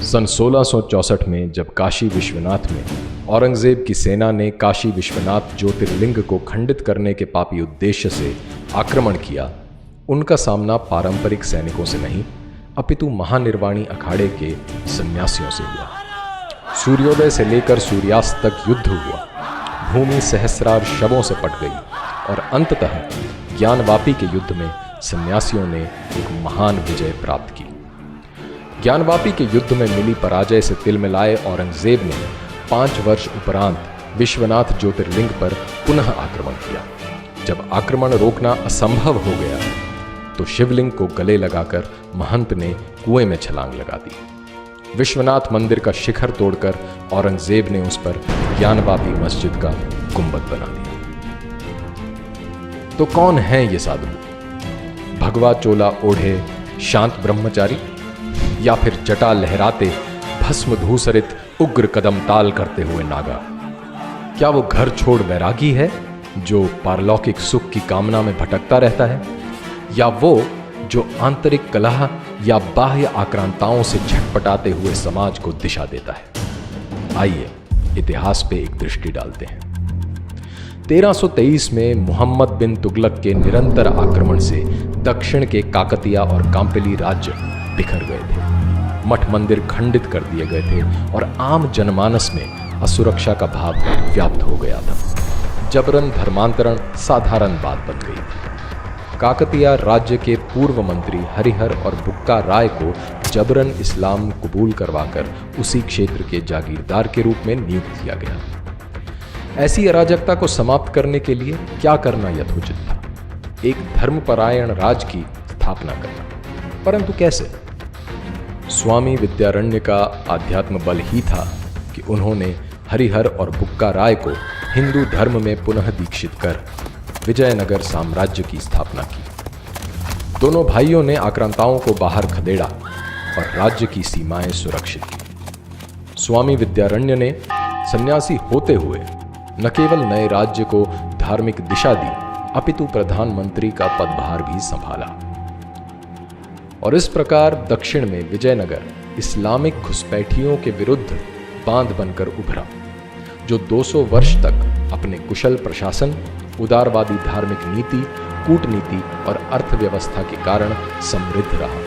सन 1664 में जब काशी विश्वनाथ में औरंगजेब की सेना ने काशी विश्वनाथ ज्योतिर्लिंग को खंडित करने के पापी उद्देश्य से आक्रमण किया, उनका सामना पारंपरिक सैनिकों से नहीं अपितु महानिर्वाणी अखाड़े के सन्यासियों से हुआ। सूर्योदय से लेकर सूर्यास्त तक युद्ध हुआ, भूमि सहस्रार शवों से पट गई और अंततः ज्ञानवापी के युद्ध में सन्यासियों ने एक महान विजय प्राप्त की। ज्ञानवापी के युद्ध में मिली पराजय से तिलमिलाए औरंगजेब ने 5 वर्ष उपरांत विश्वनाथ ज्योतिर्लिंग पर पुनः आक्रमण किया। जब आक्रमण रोकना असंभव हो गया तो शिवलिंग को गले लगाकर महंत ने कुएं में छलांग लगा दी। विश्वनाथ मंदिर का शिखर तोड़कर औरंगजेब ने उस पर ज्ञानवापी मस्जिद का गुंबद बना दिया। तो कौन है ये साधु? भगवा चोला ओढ़े शांत ब्रह्मचारी, या फिर जटा लहराते भस्म धूसरित उग्र कदम ताल करते हुए नागा? क्या वो घर छोड़ वैरागी है जो पारलौकिक सुख की कामना में भटकता रहता है, या वो जो आंतरिक कलह या बाह्य आक्रांताओं से झटपटाते हुए समाज को दिशा देता है? आइए इतिहास पे एक दृष्टि डालते हैं। 1323 में मोहम्मद बिन तुगलक के निरंतर आक्रमण से दक्षिण के काकतिया और कांपिली राज्य बिखर गए थे। मठ मंदिर खंडित कर दिए गए थे और आम जनमानस में असुरक्षा का भाव व्याप्त हो गया था। जबरन धर्मांतरण साधारण बात बन गई थी। काकतिया राज्य के पूर्व मंत्री हरिहर और बुक्का राय को जबरन इस्लाम कबूल करवाकर उसी क्षेत्र के जागीरदार के रूप में नियुक्त किया गया। ऐसी अराजकता को समाप्त करने के लिए क्या करना यथोचित था? एक धर्मपरायण राज की स्थापना करना। परंतु कैसे? स्वामी विद्यारण्य का आध्यात्म बल ही था कि उन्होंने हरिहर और बुक्का राय को हिंदू धर्म में पुनः दीक्षित कर विजयनगर साम्राज्य की स्थापना की। दोनों भाइयों ने आक्रांताओं को बाहर खदेड़ा और राज्य की सीमाएं सुरक्षित की। स्वामी विद्यारण्य ने सन्यासी होते हुए न केवल नए राज्य को धार्मिक दिशा दी अपितु प्रधानमंत्री का पदभार भी संभाला। और इस प्रकार दक्षिण में विजयनगर इस्लामिक घुसपैठियों के विरुद्ध बांध बनकर उभरा, जो 200 वर्ष तक अपने कुशल प्रशासन, उदारवादी धार्मिक नीति, कूटनीति और अर्थव्यवस्था के कारण समृद्ध रहा।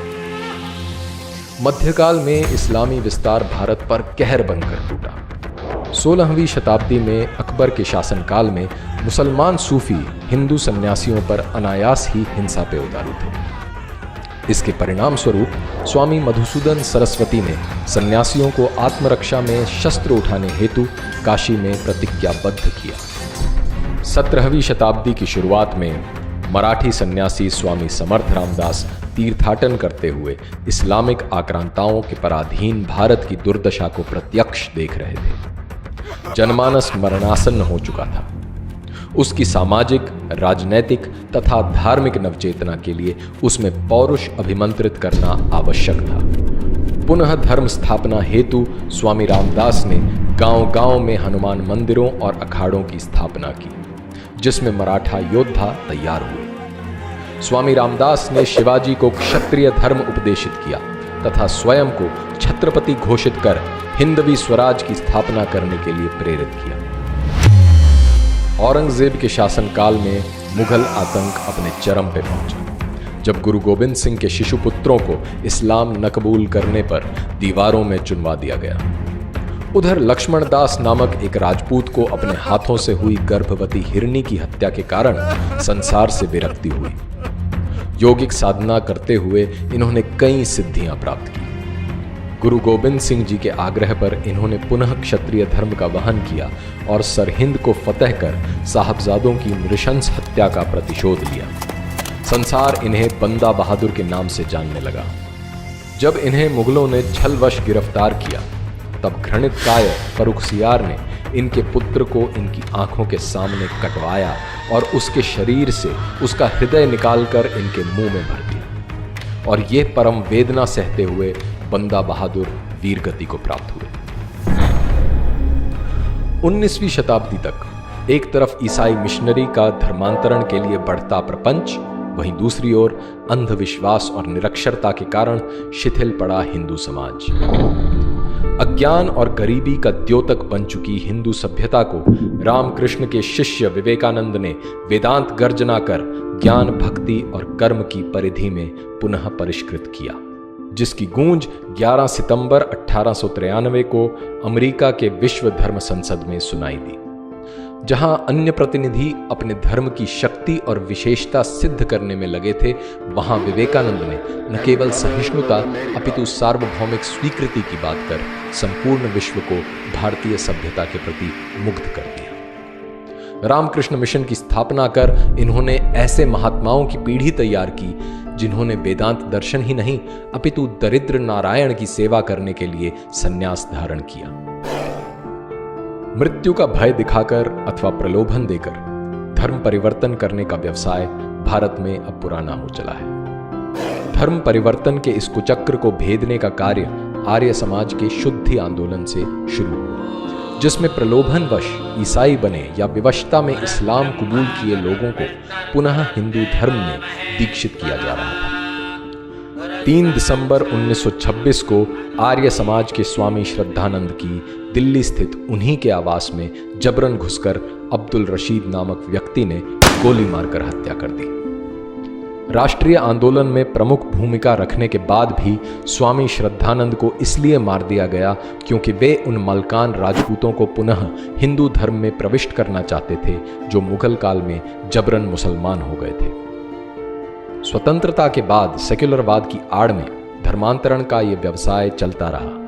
मध्यकाल में इस्लामी विस्तार भारत पर कहर बनकर टूटा। 16वीं शताब्दी में अकबर के शासनकाल में मुसलमान सूफी हिंदू सन्यासियों पर अनायास ही हिंसा पे उतारू थे। इसके परिणाम स्वरूप स्वामी मधुसूदन सरस्वती ने सन्यासियों को आत्मरक्षा में शस्त्र उठाने हेतु काशी में प्रतिज्ञाबद्ध किया। 17वीं शताब्दी की शुरुआत में मराठी सन्यासी स्वामी समर्थ रामदास तीर्थाटन करते हुए इस्लामिक आक्रांताओं के पराधीन भारत की दुर्दशा को प्रत्यक्ष देख रहे थे। जनमानस मरणासन्न हो चुका था। उसकी सामाजिक, राजनैतिक तथा धार्मिक नवचेतना के लिए उसमें पौरुष अभिमंत्रित करना आवश्यक था। पुनः धर्म स्थापना हेतु स्वामी रामदास ने गांव-गांव में हनुमान मंदिरों और अखाड़ों की स्थापना की, जिसमें मराठा योद्धा तैयार हुए। स्वामी रामदास ने शिवाजी को क्षत्रिय धर्म उपदेशित किया तथा स्वयं को छत्रपति घोषित कर हिंदवी स्वराज की स्थापना करने के लिए प्रेरित किया। औरंगजेब के शासनकाल में मुगल आतंक अपने चरम पे पहुंचा, जब गुरु गोविंद सिंह के शिशुपुत्रों को इस्लाम न कबूल करने पर दीवारों में चुनवा दिया गया। उधर लक्ष्मण दास नामक एक राजपूत को अपने हाथों से हुई गर्भवती हिरनी की हत्या के कारण संसार से विरक्ति हुई। योगिक साधना करते हुए इन्होंने कई सिद्धियां प्राप्त की। गुरु गोविंद सिंह जी के आग्रह पर इन्होंने पुनः क्षत्रिय धर्म का वहन किया और सरहिंद को फतह कर साहबजादों की नृशंस हत्या का प्रतिशोध लिया। संसार इन्हें बंदा बहादुर के नाम से जानने लगा। जब इन्हें मुगलों ने छलवश गिरफ्तार किया, तब घृणित काय फर्रुखसियार ने इनके पुत्र को इनकी आंखों के सामने कटवाया और उसके शरीर से उसका हृदय निकालकर इनके मुंह में भर दिया। और ये परम वेदना सहते हुए बंदा बहादुर वीर गति को प्राप्त हुए। 19वीं शताब्दी तक एक तरफ ईसाई मिशनरी का धर्मांतरण के लिए बढ़ता प्रपंच, वहीं दूसरी ओर अंधविश्वास और निरक्षरता के कारण शिथिल पड़ा हिंदू समाज। अज्ञान और गरीबी का द्योतक बन चुकी हिंदू सभ्यता को रामकृष्ण के शिष्य विवेकानंद ने वेदांत गर्जना कर ज्ञान, भक्ति और कर्म की परिधि में पुनः परिष्कृत किया, जिसकी गूंज 11 सितंबर 1893 को अमेरिका के विश्व धर्म संसद में सुनाई दी। जहां अन्य प्रतिनिधि अपने धर्म की शक्ति और विशेषता सिद्ध करने में लगे थे, वहां विवेकानंद ने न केवल सहिष्णुता अपितु सार्वभौमिक स्वीकृति की बात कर संपूर्ण विश्व को भारतीय सभ्यता के प्रति मुग्ध कर दिया। रामकृष्ण मिशन की स्थापना कर इन्होंने ऐसे महात्माओं की पीढ़ी तैयार की जिन्होंने वेदांत दर्शन ही नहीं अपितु दरिद्र नारायण की सेवा करने के लिए संन्यास धारण किया। मृत्यु का भय दिखाकर अथवा प्रलोभन देकर धर्म परिवर्तन करने का व्यवसाय भारत में अब पुराना हो चला है। धर्म परिवर्तन के इस कुचक्र को भेदने का कार्य आर्य समाज के शुद्धि आंदोलन से शुरू हुआ, जिसमें प्रलोभनवश ईसाई बने या विवशता में इस्लाम कबूल किए लोगों को पुनः हिंदू धर्म में दीक्षित किया जा रहा था। 3 दिसंबर 1926 को आर्य समाज के स्वामी श्रद्धानंद की दिल्ली स्थित उन्हीं के आवास में जबरन घुसकर अब्दुल रशीद नामक व्यक्ति ने गोली मारकर हत्या कर दी। राष्ट्रीय आंदोलन में प्रमुख भूमिका रखने के बाद भी स्वामी श्रद्धानंद को इसलिए मार दिया गया क्योंकि वे उन मलकान राजपूतों को पुनः हिंदू धर्म में प्रविष्ट करना चाहते थे जो मुगल काल में जबरन मुसलमान हो गए थे। स्वतंत्रता के बाद सेक्युलरवाद की आड़ में धर्मांतरण का यह व्यवसाय चलता रहा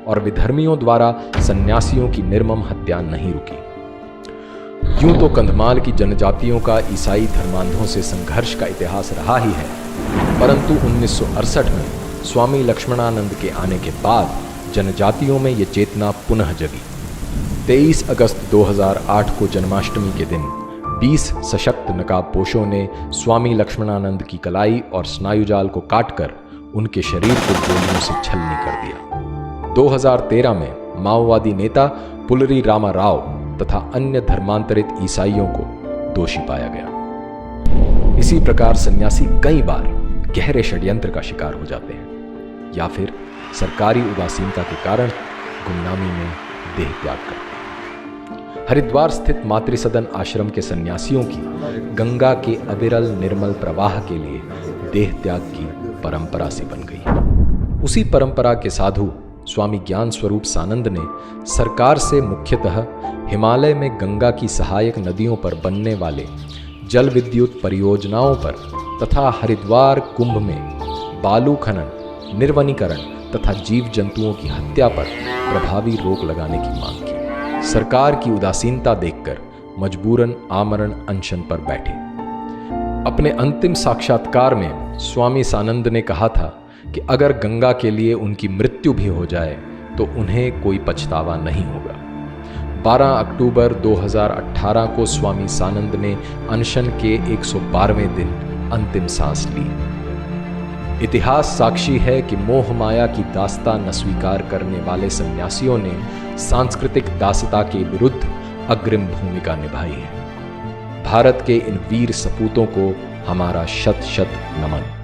और विधर्मियों द्वारा सन्यासियों की निर्मम हत्या नहीं रुकी। यूं तो कंधमाल की जनजातियों का ईसाई धर्मांधों से संघर्ष का इतिहास रहा ही है, परंतु 1968 में स्वामी लक्ष्मणानंद के आने के बाद जनजातियों में ये चेतना पुनः जगी। 23 अगस्त 2008 को जन्माष्टमी के दिन 20 सशक्त नकाबपोशों ने स्वामी लक्ष्मणानंद की कलाई और स्नायुजाल को काटकर उनके शरीर को गोलियों से छलनी कर दिया। 2013 में माओवादी नेता पुलरी रामा राव तथा अन्य धर्मांतरित ईसाइयों को दोषी पाया गया। इसी प्रकार सन्यासी कई बार गहरे षड्यंत्र का शिकार हो जाते हैं या फिर सरकारी उदासीनता के कारण गुमनामी में देह त्याग करते हैं। हरिद्वार स्थित मातृसदन आश्रम के सन्यासियों की गंगा के अविरल निर्मल प्रवाह के लिए देह त्याग की परंपरा सी बन गई। उसी परंपरा के साधु स्वामी ज्ञान स्वरूप सानंद ने सरकार से मुख्यतः हिमालय में गंगा की सहायक नदियों पर बनने वाले जल विद्युत परियोजनाओं पर तथा हरिद्वार कुंभ में बालू खनन, निर्वनीकरण तथा जीव जंतुओं की हत्या पर प्रभावी रोक लगाने की मांग की। सरकार की उदासीनता देखकर मजबूरन आमरण अनशन पर बैठे। अपने अंतिम साक्षात्कार में स्वामी सानंद ने कहा था कि अगर गंगा के लिए उनकी मृत्यु भी हो जाए तो उन्हें कोई पछतावा नहीं होगा। 12 अक्टूबर 2018 को स्वामी सानंद ने अनशन के 112वें दिन अंतिम सांस ली। इतिहास साक्षी है कि मोह माया की दास्ता न स्वीकार करने वाले सन्यासियों ने सांस्कृतिक दासता के विरुद्ध अग्रिम भूमिका निभाई है। भारत के इन वीर सपूतों को हमारा शत शत नमन।